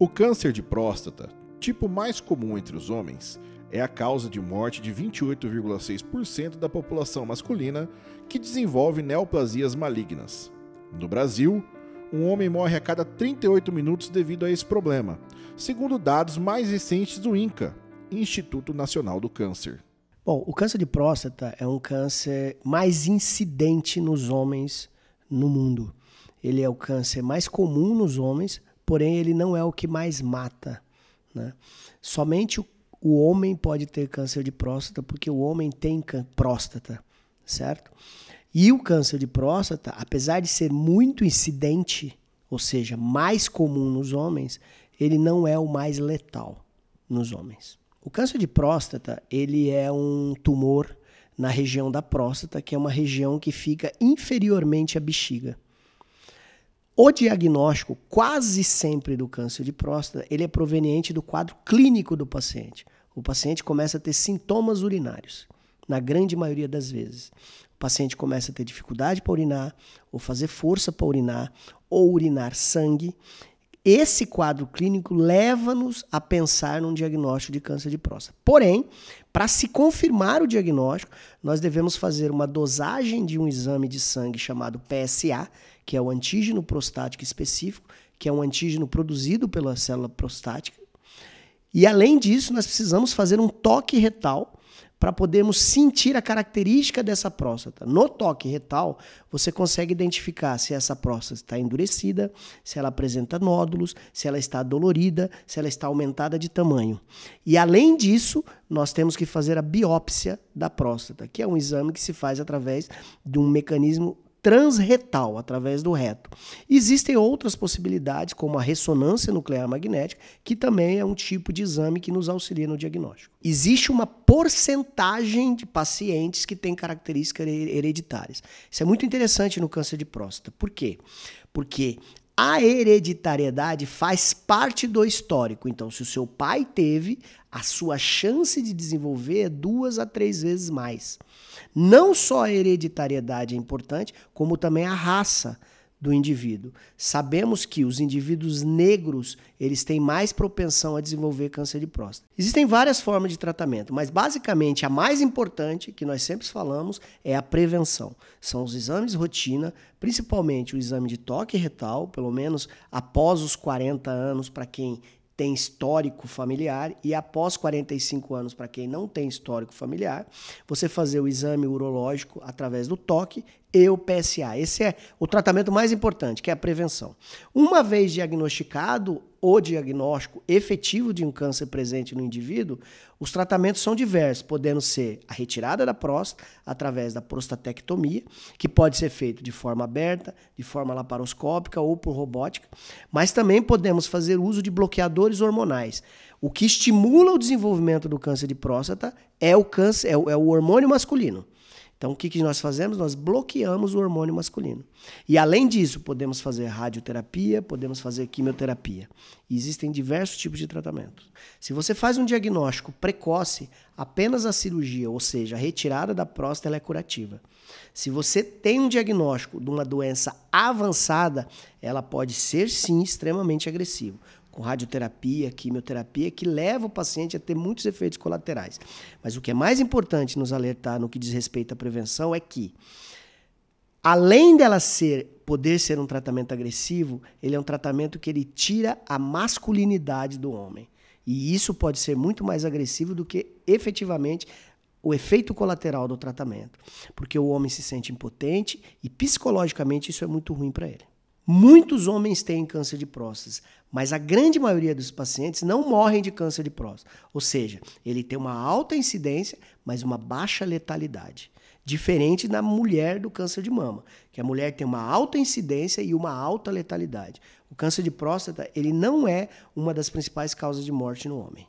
O câncer de próstata, tipo mais comum entre os homens, é a causa de morte de 28,6% da população masculina que desenvolve neoplasias malignas. No Brasil, um homem morre a cada 38 minutos devido a esse problema, segundo dados mais recentes do INCA, Instituto Nacional do Câncer. Bom, o câncer de próstata é um câncer mais incidente nos homens no mundo. Ele é o câncer mais comum nos homens, porém ele não é o que mais mata, né? Somente o homem pode ter câncer de próstata porque o homem tem próstata, certo? E o câncer de próstata, apesar de ser muito incidente, ou seja, mais comum nos homens, ele não é o mais letal nos homens. O câncer de próstata, ele é um tumor na região da próstata, que é uma região que fica inferiormente à bexiga. O diagnóstico, quase sempre, do câncer de próstata, ele é proveniente do quadro clínico do paciente. O paciente começa a ter sintomas urinários, na grande maioria das vezes. O paciente começa a ter dificuldade para urinar, ou fazer força para urinar, ou urinar sangue. Esse quadro clínico leva-nos a pensar num diagnóstico de câncer de próstata. Porém, para se confirmar o diagnóstico, nós devemos fazer uma dosagem de um exame de sangue chamado PSA, que é o antígeno prostático específico, que é um antígeno produzido pela célula prostática. E, além disso, nós precisamos fazer um toque retal para podermos sentir a característica dessa próstata. No toque retal, você consegue identificar se essa próstata está endurecida, se ela apresenta nódulos, se ela está dolorida, se ela está aumentada de tamanho. E, além disso, nós temos que fazer a biópsia da próstata, que é um exame que se faz através de um mecanismo transretal, através do reto. Existem outras possibilidades, como a ressonância nuclear magnética, que também é um tipo de exame que nos auxilia no diagnóstico. Existe uma porcentagem de pacientes que têm características hereditárias. Isso é muito interessante no câncer de próstata. Por quê? Porque a hereditariedade faz parte do histórico. Então, se o seu pai teve, a sua chance de desenvolver é 2 a 3 vezes mais. Não só a hereditariedade é importante, como também a raça do indivíduo. Sabemos que os indivíduos negros, eles têm mais propensão a desenvolver câncer de próstata. Existem várias formas de tratamento, mas basicamente a mais importante, que nós sempre falamos, é a prevenção. São os exames de rotina, principalmente o exame de toque retal, pelo menos após os 40 anos para quem tem histórico familiar, e após 45 anos, para quem não tem histórico familiar, você fazer o exame urológico através do toque e o PSA. Esse é o tratamento mais importante, que é a prevenção. Uma vez diagnosticado o diagnóstico efetivo de um câncer presente no indivíduo, os tratamentos são diversos, podendo ser a retirada da próstata através da prostatectomia, que pode ser feito de forma aberta, de forma laparoscópica ou por robótica, mas também podemos fazer uso de bloqueadores hormonais. O que estimula o desenvolvimento do câncer de próstata é o hormônio masculino. Então, o que nós fazemos? Nós bloqueamos o hormônio masculino. E, além disso, podemos fazer radioterapia, podemos fazer quimioterapia. E existem diversos tipos de tratamento. Se você faz um diagnóstico precoce, apenas a cirurgia, ou seja, a retirada da próstata, ela é curativa. Se você tem um diagnóstico de uma doença avançada, ela pode ser, sim, extremamente agressiva, com radioterapia, quimioterapia, que leva o paciente a ter muitos efeitos colaterais. Mas o que é mais importante nos alertar no que diz respeito à prevenção é que, além dela poder ser um tratamento agressivo, ele é um tratamento que ele tira a masculinidade do homem. E isso pode ser muito mais agressivo do que, efetivamente, o efeito colateral do tratamento. Porque o homem se sente impotente e, psicologicamente, isso é muito ruim para ele. Muitos homens têm câncer de próstata, mas a grande maioria dos pacientes não morrem de câncer de próstata. Ou seja, ele tem uma alta incidência, mas uma baixa letalidade. Diferente da mulher do câncer de mama, que a mulher tem uma alta incidência e uma alta letalidade. O câncer de próstata, ele não é uma das principais causas de morte no homem.